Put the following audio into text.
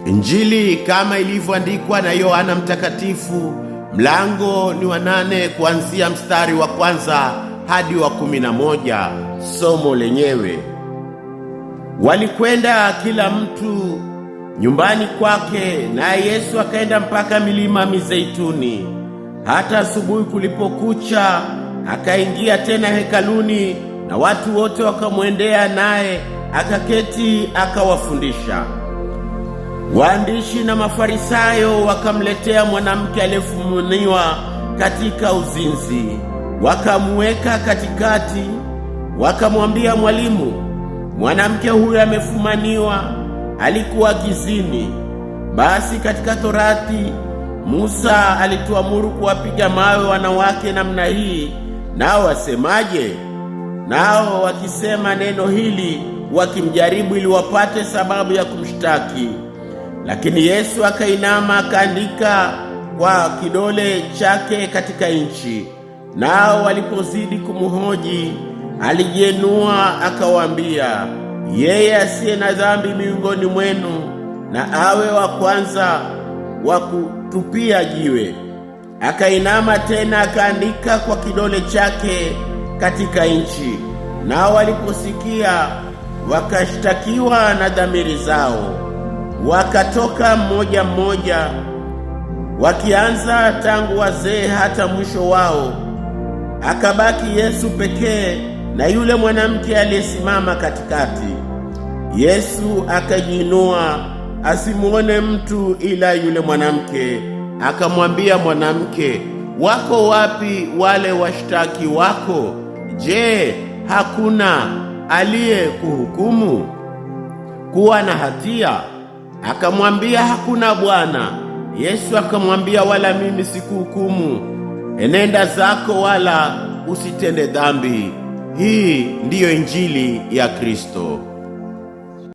Injili kama ilivyoandikwa na Yohana Mtakatifu, mlango ni wa 8 kuanzia mstari wa 1 hadi wa 11. Somo lenyewe. Walikwenda kila mtu nyumbani kwake, naye Yesu akaenda mpaka milima Mizeituni. Hata asubuhi kulipokucha, akaingia tena hekaluni, na watu wote wakamwendea, naye akaketi akawafundisha. Waandishi na Mafarisayo wakamletea mwanamke aliyefumaniwa katika uzinzi, wakamweka katikati, wakamwambia, Mwalimu, mwanamke huyu amefumaniwa, alikuwa kizini. Basi katika Torati Musa alituamuru kuwapiga mawe wanawake namna hii, nao wasemaje? Nao wakisema neno hili wakimjaribu, ili wapate sababu ya kumshtaki. Lakini Yesu akainama akaandika kwa kidole chake katika nchi. Nao walipozidi kumhoji, alijiinua akawaambia, yeye asiye na dhambi miongoni mwenu na awe wa kwanza wa kutupia jiwe. Akainama tena akaandika kwa kidole chake katika nchi. Nao waliposikia, wakashtakiwa na dhamiri zao, wakatoka mmoja mmoja, wakianza tangu wazee hata mwisho wao. Akabaki Yesu pekee na yule mwanamke aliyesimama katikati. Yesu akajiinua asimuone mtu ila yule mwanamke, akamwambia mwanamke, wako wapi wale washtaki wako? Je, hakuna aliyekuhukumu kuwa na hatia? Akamwambia, hakuna Bwana. Yesu akamwambia, wala mimi sikuhukumu. Enenda zako, wala usitende dhambi. Hii ndiyo Injili ya Kristo.